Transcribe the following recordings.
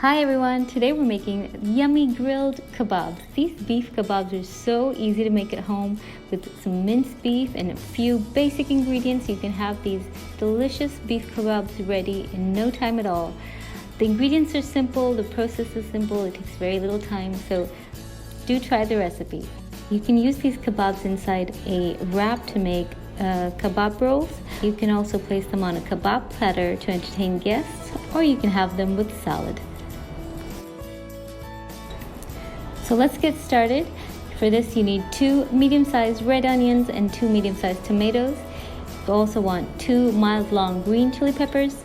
Hi everyone, today we're making yummy grilled kebabs. These beef kebabs are so easy to make at home with some minced beef and a few basic ingredients. You can have these delicious beef kebabs ready in no time at all. The ingredients are simple, the process is simple, it takes very little time, so do try the recipe. You can use these kebabs inside a wrap to make kebab rolls. You can also place them on a kebab platter to entertain guests, or you can have them with salad. So let's get started. For this you need 2 medium-sized red onions and 2 medium-sized tomatoes. You also want 2 mild long green chili peppers.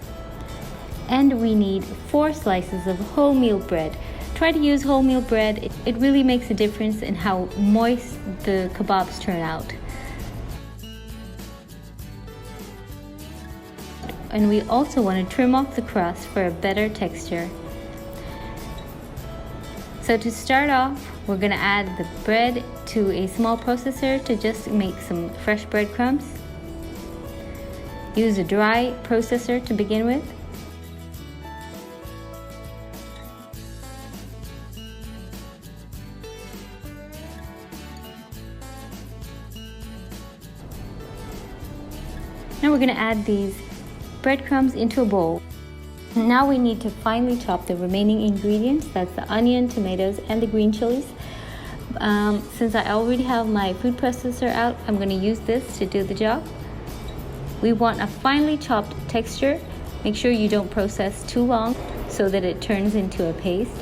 And we need 4 slices of wholemeal bread. Try to use wholemeal bread. It really makes a difference in how moist the kebabs turn out. And we also want to trim off the crust for a better texture. So to start off, we're going to add the bread to a small processor to just make some fresh breadcrumbs. Use a dry processor to begin with. Now we're going to add these breadcrumbs into a bowl. Now we need to finely chop the remaining ingredients. That's the onion, tomatoes, and the green chilies. Since I already have my food processor out, I'm going to use this to do the job. We want a finely chopped texture. Make sure you don't process too long so that it turns into a paste.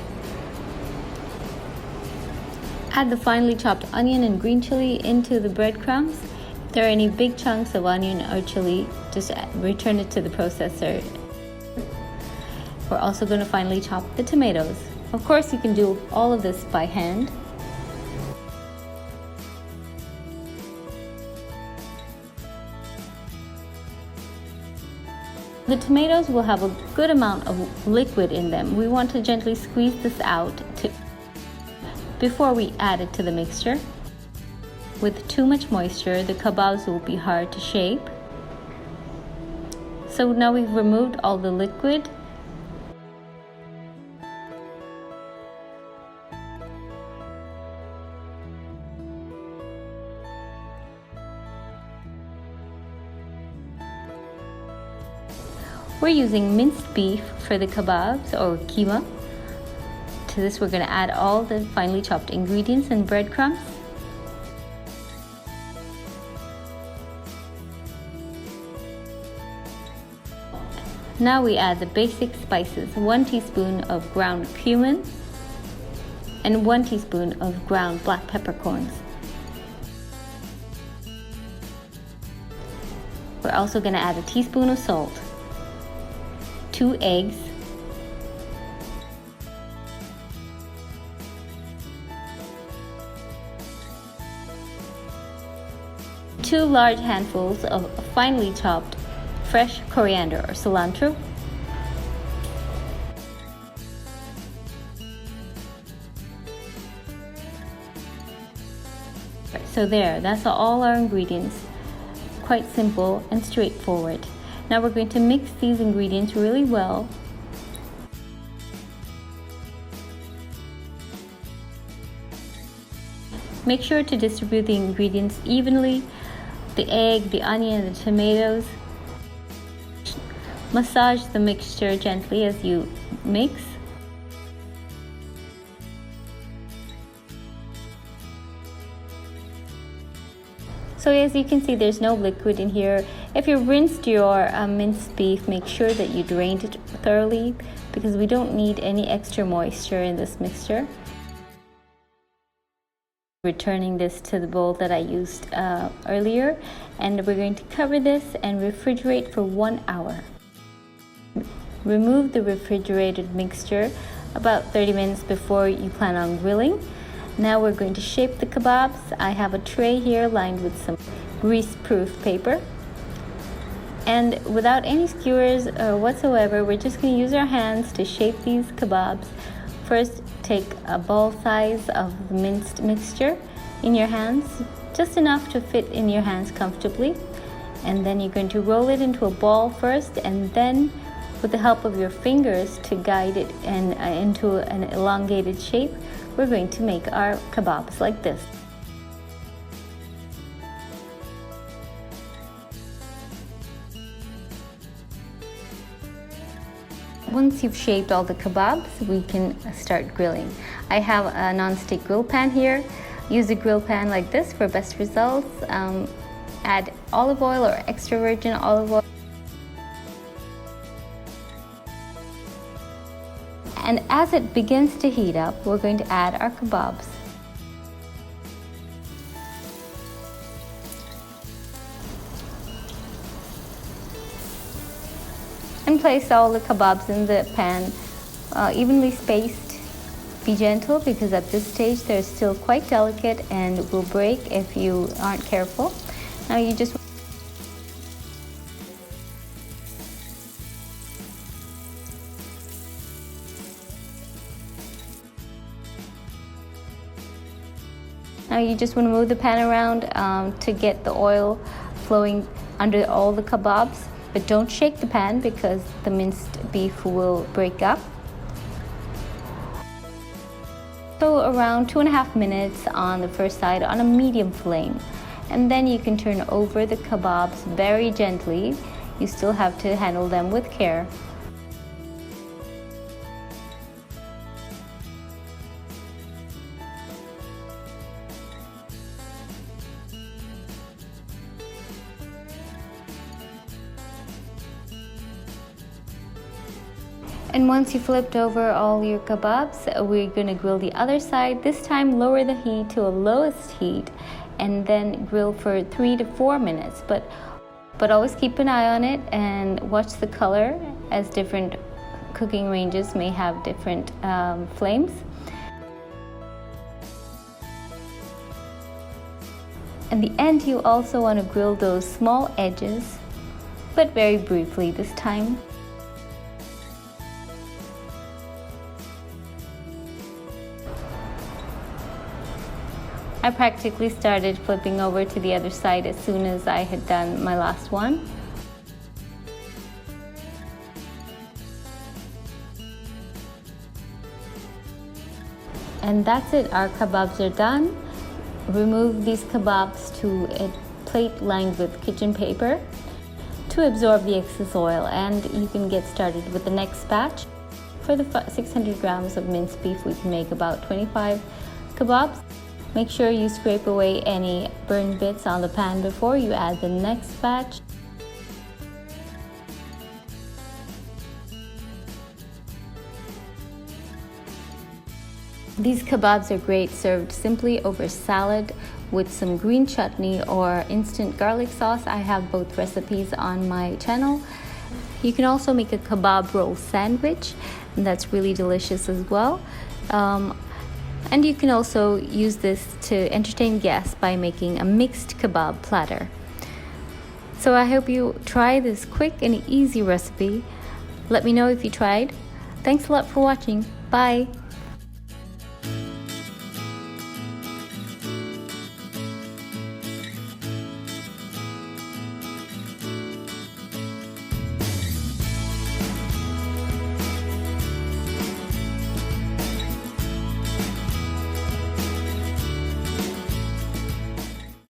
Add the finely chopped onion and green chili into the breadcrumbs. If there are any big chunks of onion or chili, just return it to the processor. We're also going to finely chop the tomatoes. Of course, you can do all of this by hand. The tomatoes will have a good amount of liquid in them. We want to gently squeeze this out before we add it to the mixture. With too much moisture, the kebabs will be hard to shape. So now we've removed all the liquid. We're using minced beef for the kebabs, or keema. To this we're going to add all the finely chopped ingredients and breadcrumbs. Now we add the basic spices, 1 teaspoon of ground cumin and 1 teaspoon of ground black peppercorns. We're also going to add a teaspoon of salt, 2 eggs, two large handfuls of finely chopped fresh coriander or cilantro, so that's all our ingredients. Quite simple and straightforward. Now we're going to mix these ingredients really well. Make sure to distribute the ingredients evenly, the egg, the onion, and the tomatoes. Massage the mixture gently as you mix. So as you can see, there's no liquid in here. If you rinsed your minced beef, make sure that you drained it thoroughly because we don't need any extra moisture in this mixture. Returning this to the bowl that I used earlier, and we're going to cover this and refrigerate for 1 hour. Remove the refrigerated mixture about 30 minutes before you plan on grilling. Now we're going to shape the kebabs. I have a tray here lined with some grease-proof paper. And without any skewers whatsoever, we're just going to use our hands to shape these kebabs. First, take a ball size of the minced mixture in your hands, just enough to fit in your hands comfortably. And then you're going to roll it into a ball first, and then with the help of your fingers to guide it into an elongated shape, we're going to make our kebabs like this. Once you've shaped all the kebabs, we can start grilling. I have a non-stick grill pan here. Use a grill pan like this for best results. Add olive oil or extra virgin olive oil. And as it begins to heat up, we're going to add our kebabs. And place all the kebabs in the pan, evenly spaced. Be gentle because at this stage they're still quite delicate and will break if you aren't careful. Now you just want to move the pan around to get the oil flowing under all the kebabs, but don't shake the pan because the minced beef will break up. So around 2.5 minutes on the first side on a medium flame. And then you can turn over the kebabs very gently. You still have to handle them with care. And once you flipped over all your kebabs, we're going to grill the other side. This time lower the heat to a lowest heat and then grill for 3 to 4 minutes. But always keep an eye on it and watch the color, as different cooking ranges may have different flames. In the end, you also want to grill those small edges, but very briefly this time. I practically started flipping over to the other side as soon as I had done my last one. And that's it, our kebabs are done. Remove these kebabs to a plate lined with kitchen paper to absorb the excess oil, and you can get started with the next batch. For the 600 grams of minced beef, we can make about 25 kebabs. Make sure you scrape away any burned bits on the pan before you add the next batch. These kebabs are great served simply over salad with some green chutney or instant garlic sauce. I have both recipes on my channel. You can also make a kebab roll sandwich, and that's really delicious as well. And you can also use this to entertain guests by making a mixed kebab platter. So I hope you try this quick and easy recipe. Let me know if you tried. Thanks a lot for watching. Bye.